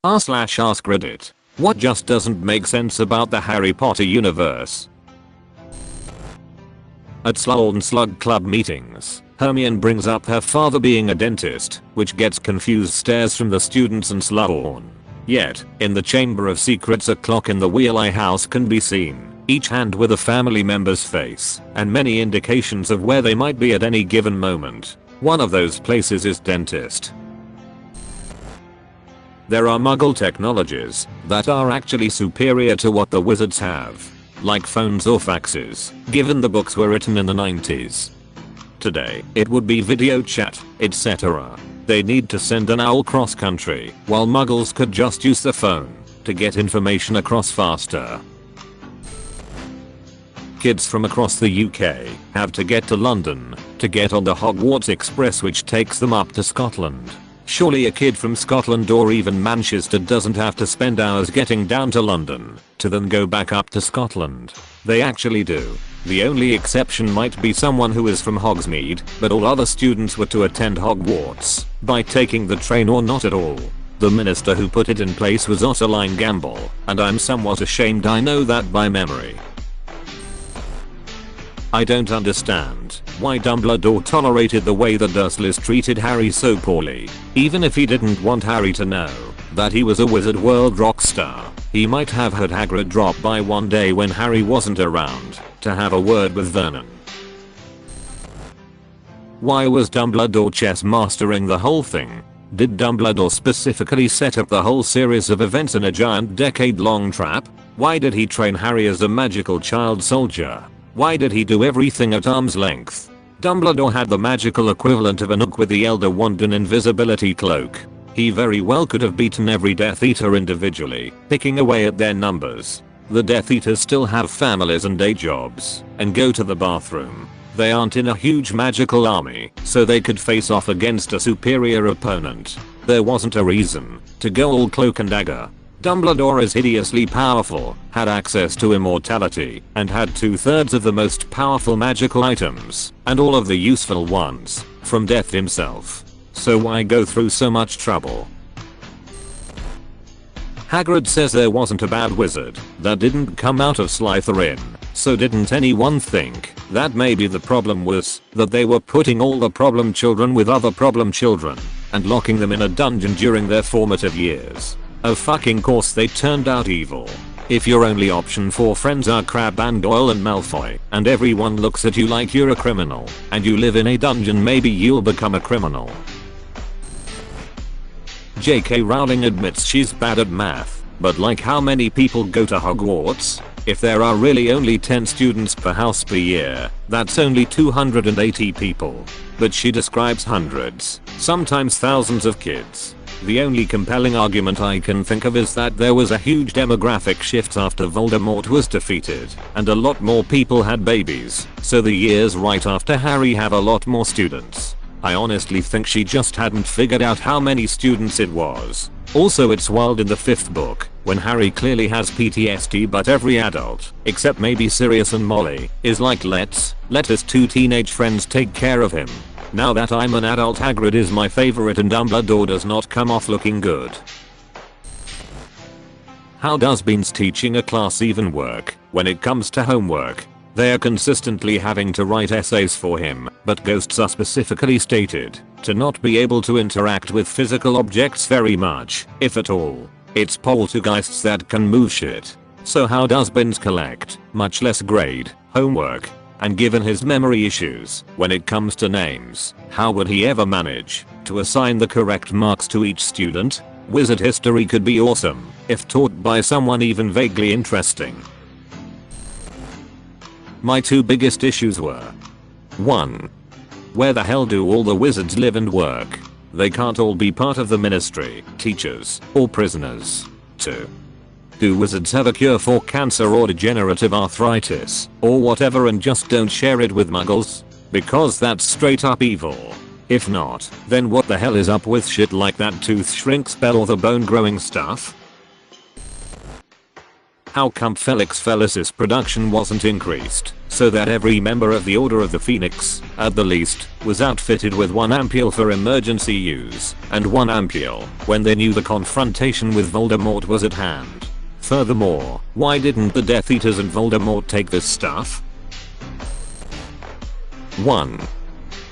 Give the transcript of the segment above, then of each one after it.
r/ask Reddit. What just doesn't make sense about the Harry Potter universe? At Slug and Slug Club meetings, Hermione brings up her father being a dentist, which gets confused stares from the students and Slughorn. Yet, in the Chamber of Secrets a clock in the Wheel Eye house can be seen, each hand with a family member's face, and many indications of where they might be at any given moment. One of those places is dentist. There are Muggle technologies that are actually superior to what the wizards have, like phones or faxes, given the books were written in the 90s. Today, it would be video chat, etc. They need to send an owl cross country, while Muggles could just use the phone to get information across faster. Kids from across the UK have to get to London to get on the Hogwarts Express, which takes them up to Scotland. Surely a kid from Scotland or even Manchester doesn't have to spend hours getting down to London to then go back up to Scotland. They actually do. The only exception might be someone who is from Hogsmeade, but all other students were to attend Hogwarts by taking the train or not at all. The minister who put it in place was Otterline Gamble, and I'm somewhat ashamed I know that by memory. I don't understand why Dumbledore tolerated the way the Dursleys treated Harry so poorly. Even if he didn't want Harry to know that he was a Wizard World rock star, he might have had Hagrid drop by one day when Harry wasn't around to have a word with Vernon. Why was Dumbledore chess mastering the whole thing? Did Dumbledore specifically set up the whole series of events in a giant decade-long trap? Why did he train Harry as a magical child soldier? Why did he do everything at arm's length? Dumbledore had the magical equivalent of a Nook with the Elder Wand and invisibility cloak. He very well could have beaten every Death Eater individually, picking away at their numbers. The Death Eaters still have families and day jobs, and go to the bathroom. They aren't in a huge magical army, so they could face off against a superior opponent. There wasn't a reason to go all cloak and dagger. Dumbledore is hideously powerful, had access to immortality, and had 2/3 of the most powerful magical items, and all of the useful ones, from Death himself. So why go through so much trouble? Hagrid says there wasn't a bad wizard that didn't come out of Slytherin, so didn't anyone think that maybe the problem was that they were putting all the problem children with other problem children and locking them in a dungeon during their formative years? Of fucking course they turned out evil. If your only option for friends are Crabbe and Goyle and Malfoy, and everyone looks at you like you're a criminal, and you live in a dungeon, maybe you'll become a criminal. J.K. Rowling admits she's bad at math, but like how many people go to Hogwarts? If there are really only 10 students per house per year, that's only 280 people. But she describes hundreds, sometimes thousands of kids. The only compelling argument I can think of is that there was a huge demographic shift after Voldemort was defeated, and a lot more people had babies, so the years right after Harry have a lot more students. I honestly think she just hadn't figured out how many students it was. Also, it's wild in the 5th book, when Harry clearly has PTSD, but every adult, except maybe Sirius and Molly, is like let his 2 teenage friends take care of him. Now that I'm an adult, Hagrid is my favorite and Dumbledore does not come off looking good. How does Beans teaching a class even work when it comes to homework? They are consistently having to write essays for him, but ghosts are specifically stated to not be able to interact with physical objects very much, if at all. It's poltergeists that can move shit. So how does Beans collect, much less grade, homework? And given his memory issues when it comes to names, how would he ever manage to assign the correct marks to each student? Wizard history could be awesome if taught by someone even vaguely interesting. My 2 biggest issues were: 1. Where the hell do all the wizards live and work? They can't all be part of the ministry, teachers, or prisoners. 2. Do wizards have a cure for cancer or degenerative arthritis, or whatever, and just don't share it with muggles? Because that's straight up evil. If not, then what the hell is up with shit like that tooth shrink spell or the bone growing stuff? How come Felix Felicis production wasn't increased so that every member of the Order of the Phoenix, at the least, was outfitted with 1 ampule for emergency use and 1 ampule when they knew the confrontation with Voldemort was at hand? Furthermore, why didn't the Death Eaters and Voldemort take this stuff? 1.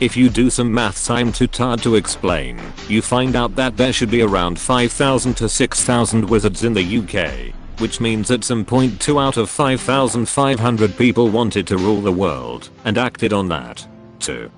If you do some maths I'm too tired to explain, you find out that there should be around 5,000 to 6,000 wizards in the UK, which means at some point 2 out of 5,500 people wanted to rule the world and acted on that. 2.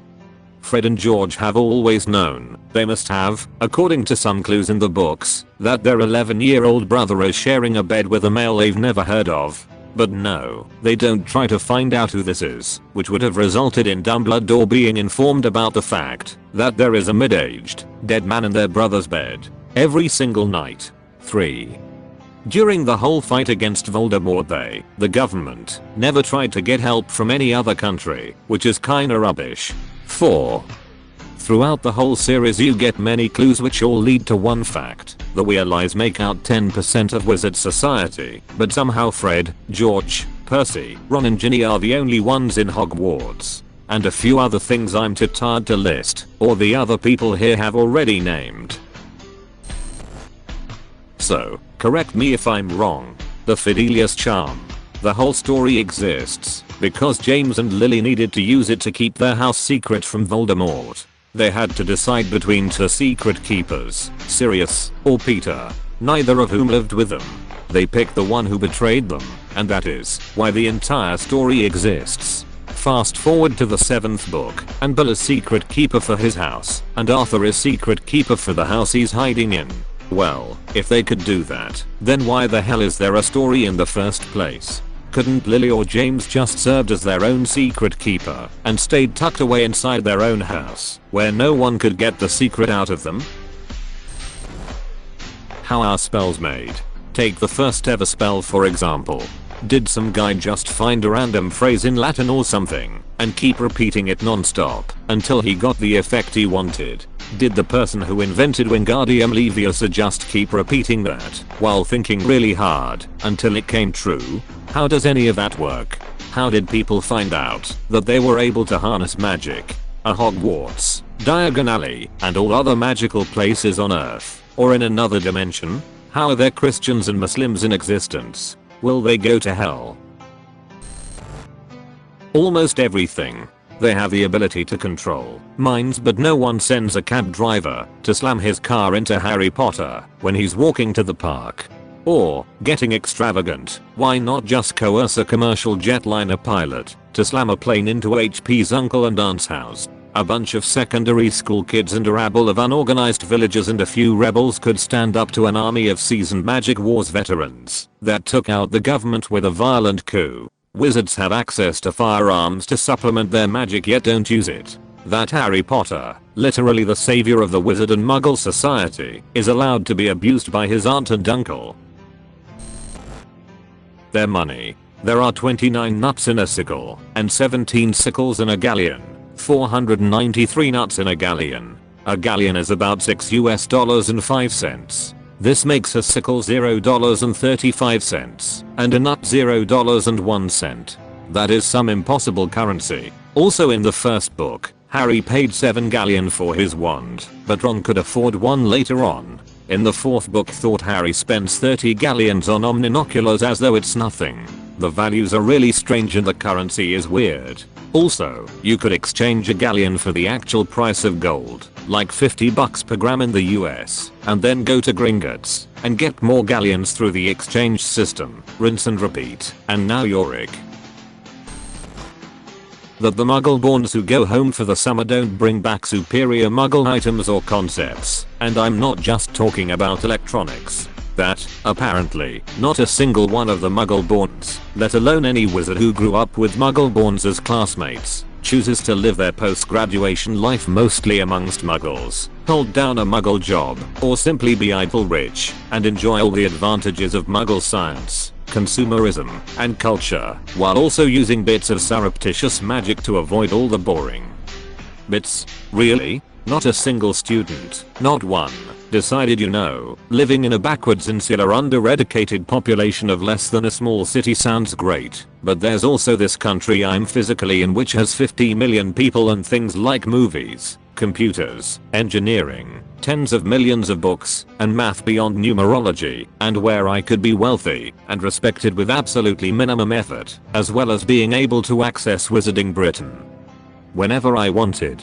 Fred and George have always known, they must have, according to some clues in the books, that their 11-year-old brother is sharing a bed with a male they've never heard of. But no, they don't try to find out who this is, which would have resulted in Dumbledore being informed about the fact that there is a mid-aged, dead man in their brother's bed every single night. 3. During the whole fight against Voldemort the government, never tried to get help from any other country, which is kinda rubbish. 4. Throughout the whole series you get many clues which all lead to one fact, the Weasleys make out 10% of wizard society, but somehow Fred, George, Percy, Ron and Ginny are the only ones in Hogwarts. And a few other things I'm too tired to list, or the other people here have already named. So, correct me if I'm wrong. The Fidelius charm. The whole story exists because James and Lily needed to use it to keep their house secret from Voldemort. They had to decide between 2 secret keepers, Sirius or Peter, neither of whom lived with them. They picked the one who betrayed them, and that is why the entire story exists. Fast forward to the 7th book, and Bill is secret keeper for his house, and Arthur is secret keeper for the house he's hiding in. Well, if they could do that, then why the hell is there a story in the first place? Couldn't Lily or James just served as their own secret keeper and stayed tucked away inside their own house, where no one could get the secret out of them? How are spells made? Take the first ever spell for example. Did some guy just find a random phrase in Latin or something and keep repeating it non-stop until he got the effect he wanted? Did the person who invented Wingardium Leviosa just keep repeating that while thinking really hard until it came true? How does any of that work? How did people find out that they were able to harness magic? A Hogwarts, Diagon Alley, and all other magical places on Earth, or in another dimension? How are there Christians and Muslims in existence? Will they go to hell? Almost everything. They have the ability to control minds, but no one sends a cab driver to slam his car into Harry Potter when he's walking to the park. Or, getting extravagant, why not just coerce a commercial jetliner pilot to slam a plane into HP's uncle and aunt's house? A bunch of secondary school kids and a rabble of unorganized villagers and a few rebels could stand up to an army of seasoned Magic Wars veterans that took out the government with a violent coup. Wizards have access to firearms to supplement their magic yet don't use it. That Harry Potter, literally the savior of the wizard and muggle society, is allowed to be abused by his aunt and uncle. Their money. There are 29 nuts in a sickle, and 17 sickles in a galleon. 493 nuts in a galleon. A galleon is about $6.05. This makes a sickle $0.35 and a nut $0.01. That is some impossible currency. Also in the first book, Harry paid 7 galleon for his wand, but Ron could afford one later on. In the 4th book thought Harry spends 30 galleons on omninoculars as though it's nothing. The values are really strange and the currency is weird. Also, you could exchange a galleon for the actual price of gold, like $50 per gram in the US, and then go to Gringotts and get more galleons through the exchange system, rinse and repeat, and now you're rich. That the Muggleborns who go home for the summer don't bring back superior Muggle items or concepts, and I'm not just talking about electronics. That, apparently, not a single one of the Muggleborns, let alone any wizard who grew up with Muggleborns as classmates, chooses to live their post-graduation life mostly amongst Muggles, hold down a Muggle job, or simply be idle rich and enjoy all the advantages of Muggle science, consumerism, and culture, while also using bits of surreptitious magic to avoid all the boring bits. Really? Not a single student, not one, decided living in a backwards insular under-educated population of less than a small city sounds great, but there's also this country I'm physically in which has 50 million people and things like movies, computers, engineering, tens of millions of books, and math beyond numerology, and where I could be wealthy and respected with absolutely minimum effort, as well as being able to access Wizarding Britain whenever I wanted.